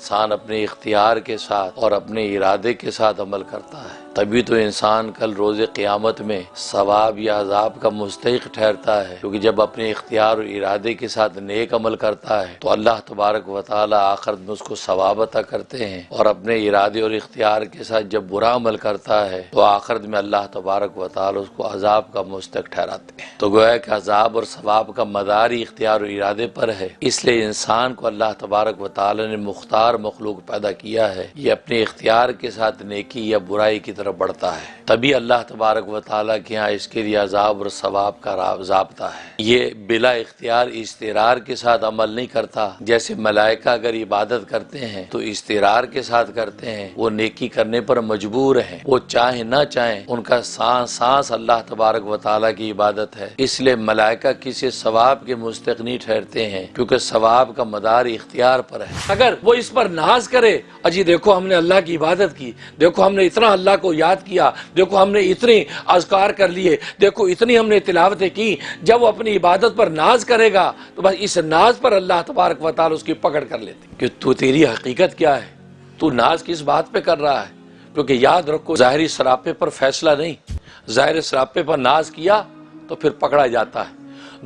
انسان اپنے اختیار کے ساتھ اور اپنے ارادے کے ساتھ عمل کرتا ہے تبھی تو انسان کل روز قیامت میں ثواب یا عذاب کا مستحق ٹھہرتا ہے، کیونکہ جب اپنے اختیار اور ارادے کے ساتھ نیک عمل کرتا ہے تو اللہ تبارک و تعالی آخرت میں اس کو ثواب عطا کرتے ہیں، اور اپنے ارادے اور اختیار کے ساتھ جب برا عمل کرتا ہے تو آخرت میں اللہ تبارک و تعالی اس کو عذاب کا مستحق ٹھہراتے ہیں۔ تو گویا کہ عذاب اور ثواب کا مدار ہی اختیار اور ارادے پر ہے، اس لیے انسان کو اللہ تبارک و تعالی نے مختار مخلوق پیدا کیا ہے، یہ اپنے اختیار کے ساتھ نیکی یا برائی کی طرف بڑھتا ہے، تبھی اللہ تبارک و تعالیٰ کے ہاں اس کے لیے عذاب اور ثواب کا ضابطہ ہے۔ یہ بلا اختیار استقرار کے ساتھ عمل نہیں کرتا، جیسے ملائکہ اگر عبادت کرتے ہیں تو استقرار کے ساتھ کرتے ہیں، وہ نیکی کرنے پر مجبور ہیں، وہ چاہیں نہ چاہیں ان کا سانس اللہ تبارک و تعالیٰ کی عبادت ہے، اس لیے ملائکہ کسی ثواب کے مستحق نہیں ٹھہرتے ہیں، کیونکہ ثواب کا مدار اختیار پر ہے۔ اگر وہ اس پر ناز کرے، اجی دیکھو ہم نے اللہ کی عبادت کی، دیکھو ہم نے اتنا اللہ کو یاد کیا، دیکھو ہم نے اتنے اذکار کر لیے، دیکھو اتنی ہم نے تلاوتیں کی، جب وہ اپنی عبادت پر ناز کرے گا تو بس اس ناز پر اللہ تبارک و تعالی اس کی پکڑ کر لیتے کہ تو تیری حقیقت کیا ہے، تو ناز کس بات پہ کر رہا ہے، کیونکہ یاد رکھو ظاہری سراپے پر فیصلہ نہیں، ظاہر سراپے پر ناز کیا تو پھر پکڑا جاتا ہے،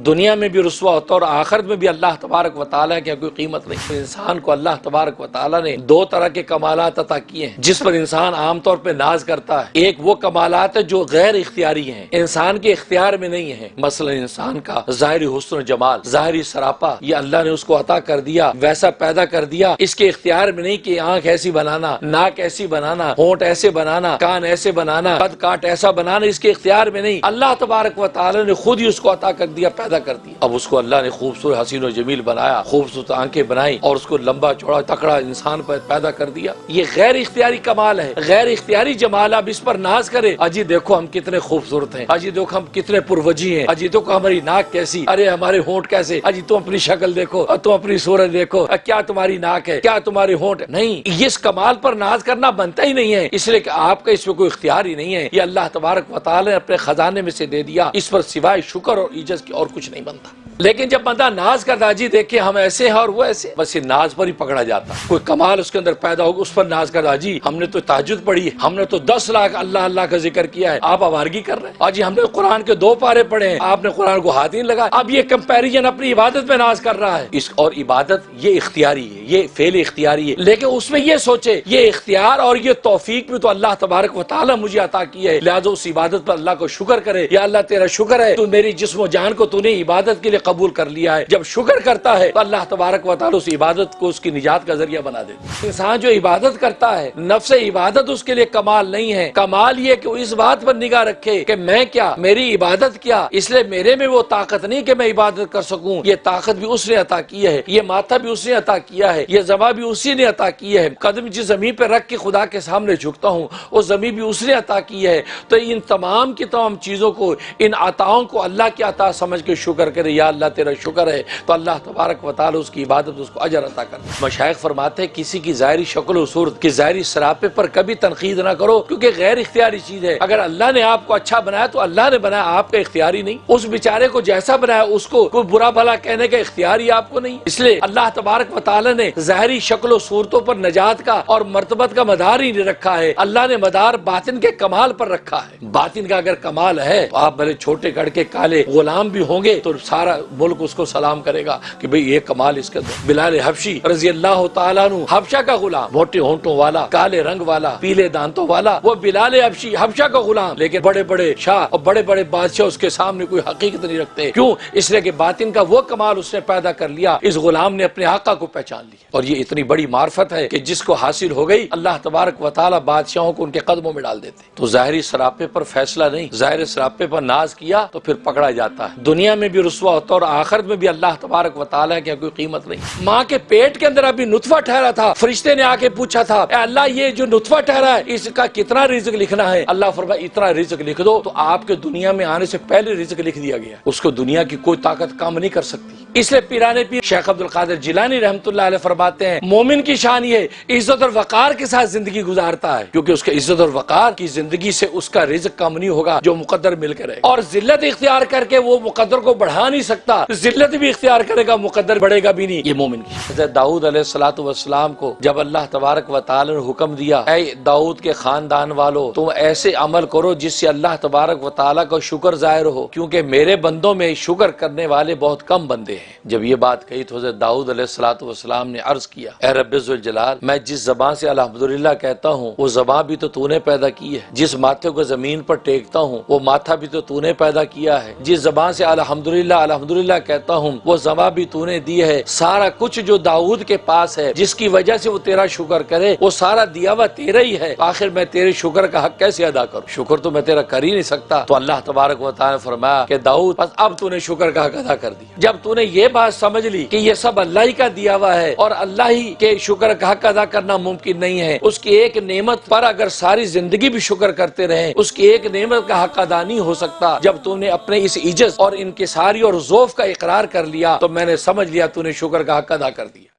دنیا میں بھی رسوا ہوتا ہے اور آخرت میں بھی اللہ تبارک و تعالیٰ کی کوئی قیمت نہیں۔ انسان کو اللہ تبارک و تعالیٰ نے دو طرح کے کمالات عطا کیے ہیں جس پر انسان عام طور پہ ناز کرتا ہے۔ ایک وہ کمالات ہے جو غیر اختیاری ہیں، انسان کے اختیار میں نہیں ہیں، مثلا انسان کا ظاہری حسن و جمال، ظاہری سراپا، یہ اللہ نے اس کو عطا کر دیا، ویسا پیدا کر دیا، اس کے اختیار میں نہیں کہ آنکھ ایسی بنانا، ناک ایسی بنانا، ہونٹ ایسے بنانا، کان ایسے بنانا، قد کاٹ ایسا بنانا، اس کے اختیار میں نہیں، اللہ تبارک و تعالیٰ نے خود ہی اس کو عطا کر دیا، پیدا کر دیا۔ اب اس کو اللہ نے خوبصورت حسین و جمیل بنایا، خوبصورت آنکھیں بنائی اور اس کو لمبا چوڑا تکڑا انسان پر پیدا کر دیا، یہ غیر اختیاری کمال ہے، غیر اختیاری جمال۔ اب اس پر ناز کرے، اجی دیکھو ہم کتنے خوبصورت ہیں، اجی دیکھو ہم کتنے پروجی ہیں، اجی دیکھو ہماری ناک کیسی، ارے ہمارے ہونٹ کیسے، اجی تم اپنی شکل دیکھو، تم اپنی صورت دیکھو، کیا تمہاری ناک ہے، کیا تمہارے ہونٹ، نہیں، اس کمال پر ناز کرنا بنتا ہی نہیں ہے، اس لیے کہ آپ کا اس میں کوئی اختیار ہی نہیں ہے، یہ اللہ تبارک و تعالی نے اپنے خزانے میں سے دے دیا، اس پر سوائے شکر اور عجز کی اور کچھ نہیں بنتا۔ لیکن جب بندہ ناز کرتا، جی دیکھیں ہم ایسے ہیں اور وہ ایسے، بس یہ ناز پر ہی پکڑا جاتا، کوئی کمال اس کے اندر پیدا ہوگا اس پر ناز کرتا، جی ہم نے تو تہجد پڑھی ہے، ہم نے تو 10 لاکھ اللہ اللہ کا ذکر کیا ہے، آپ آوارگی کر رہے ہیں، اور جی ہم نے قرآن کے 2 پارے پڑھے ہیں، آپ نے قرآن کو ہاتھ ہی نہیں لگا۔ اب یہ کمپیریزن اپنی عبادت میں ناز کر رہا ہے، اس اور عبادت یہ اختیاری ہے، یہ فعل اختیاری ہے، لیکن اس میں یہ سوچے یہ اختیار اور یہ توفیق بھی تو اللہ تبارک و تعالی مجھے عطا کی ہے، لہذا اس عبادت پر اللہ کو شکر کرے، یا اللہ تیرا شکر ہے تو میری جسم و جان کو تو نے عبادت کے لیے قبول کر لیا ہے۔ جب شکر کرتا ہے تو اللہ تبارک و تعالی اس عبادت کو اس کی نجات کا ذریعہ بنا دیتا ہے۔ انسان جو عبادت کرتا ہے، نفس عبادت اس کے لیے کمال نہیں ہے، کمال یہ کہ وہ اس بات پر نگاہ رکھے کہ میں کیا، میری عبادت کیا، اس لیے میرے میں وہ طاقت نہیں کہ میں عبادت کر سکوں، یہ طاقت بھی اس نے عطا کی ہے، یہ ماتھا بھی اس نے عطا کیا ہے، یہ زبان بھی اسی نے عطا کی ہے، قدم جس زمین پہ رکھ کے خدا کے سامنے جھکتا ہوں وہ زمین بھی اس نے عطا کی ہے۔ تو ان تمام کی تمام چیزوں کو، ان عطاؤں کو اللہ کی عطا سمجھ کے شکر کرے، یا اللہ تیرا شکر ہے، تو اللہ تبارک و تعالی اس کی عبادت، اس کو اجر عطا کرتا ہے۔ مشائخ فرماتے ہیں کسی کی ظاہری شکل و صورت کی ظاہری سراپے پر کبھی تنقید نہ کرو، کیونکہ غیر اختیاری چیز ہے، اگر اللہ نے آپ کو اچھا بنایا تو اللہ نے بنایا، آپ کا اختیاری نہیں، اس بیچارے کو جیسا بنایا اس کو کوئی برا بھلا کہنے کا اختیاری آپ کو نہیں، اس لیے اللہ تبارک و تعالی نے ظاہری شکل و صورتوں پر نجات کا اور مرتبت کا مدار ہی نہیں رکھا ہے، اللہ نے مدار باطن کے کمال پر رکھا ہے۔ باطن کا اگر کمال ہے تو آپ بھلے چھوٹے گڑھ کے کالے غلام بھی ہوں گے تو سارا ملک اس کو سلام کرے گا کہ بھئی یہ کمال اس کے اندر۔ بلال حبشی رضی اللہ تعالیٰ عنہ، حبشہ کا غلام، موٹے ہونٹوں والا، کالے رنگ والا، پیلے دانتوں والا، وہ بلال حبشی حبشہ کا غلام، لیکن بڑے بڑے شاہ اور بڑے بڑے بادشاہ اس کے سامنے کوئی حقیقت نہیں رکھتے، کیوں؟ اس لیے کہ باطن کا وہ کمال اس نے پیدا کر لیا، اس غلام نے اپنے آقا کو پہچان لیا، اور یہ اتنی بڑی معرفت ہے کہ جس کو حاصل ہو گئی اللہ تبارک و تعالی بادشاہوں کو ان کے قدموں میں ڈال دیتے۔ تو ظاہری سراپے پر فیصلہ نہیں، ظاہر سراپے پر ناز کیا تو پھر پکڑا جاتا ہے، دنیا میں بھی رسوا ہوتا اور آخرت میں بھی اللہ تبارک و تعالیٰ کی کوئی قیمت نہیں۔ ماں کے پیٹ کے اندر ابھی نطفہ ٹھہرا تھا، فرشتے نے آ کے پوچھا تھا اے اللہ یہ جو نطفہ ٹھہرا ہے اس کا کتنا رزق لکھنا ہے؟ اللہ فرمایا اتنا رزق لکھ دو، تو آپ کے دنیا میں آنے سے پہلے رزق لکھ دیا گیا، اس کو دنیا کی کوئی طاقت کام نہیں کر سکتی۔ اس لیے پیرانے پیر شیخ عبد القادر جیلانی رحمۃ اللہ علیہ فرماتے ہیں مومن کی شان یہ عزت اور وقار کے ساتھ زندگی گزارتا ہے، کیونکہ اس کے عزت اور وقار کی زندگی سے اس کا رزق کم نہیں ہوگا جو مقدر مل کر ہے، اور ذلت اختیار کر کے وہ مقدر کو بڑھا نہیں سکتا۔ سکتا، ذلت بھی اختیار کرے گا، مقدر بڑھے گا بھی نہیں. یہ مومن کی. حضرت داؤد علیہ الصلوۃ والسلام کو جب اللہ تبارک و تعالی نے حکم دیا، اے داؤد کے خاندان والو، تم ایسے عمل کرو جس سے اللہ تبارک و تعالی کا شکر ظاہر ہو، کیونکہ میرے بندوں میں شکر کرنے والے بہت کم بندے ہیں. جب یہ بات کہی تو حضرت داؤد علیہ الصلوۃ والسلام نے عرض کیا، اے رب ذوالجلال، میں جس زبان سے الحمدللہ کہتا ہوں وہ زبان بھی تو نے پیدا کی ہے، جس ماتھے کو زمین پر ٹیکتا ہوں وہ ماتھا بھی تو نے پیدا کیا ہے، جس زبان سے الحمدللہ الحمدللہ کہتا ہوں وہ زبان بھی تو نے دی ہے. سارا کچھ جو داؤد کے پاس ہے جس کی وجہ سے وہ تیرا شکر کرے، وہ سارا دیا ہوا تیرا ہی ہے. آخر میں تیرے شکر کا حق کیسے ادا کروں؟ شکر تو میں تیرا کر ہی نہیں سکتا. تو اللہ تبارک و تعالی نے فرمایا کہ داؤد، بس اب تو نے شکر کا حق ادا کر دیا. جب تو نے یہ بات سمجھ لی کہ یہ سب اللہ ہی کا دیا ہوا ہے اور اللہ ہی کے شکر کا حق ادا کرنا ممکن نہیں ہے، اس کی ایک نعمت پر اگر ساری زندگی بھی شکر کرتے رہیں اس کی ایک نعمت کا حق ادا نہیں ہو سکتا. جب تو نے اپنے اس عجز اور انکساری اور ضعف کا اقرار کر لیا تو میں نے سمجھ لیا تو نے شکر کا حق ادا کر دیا.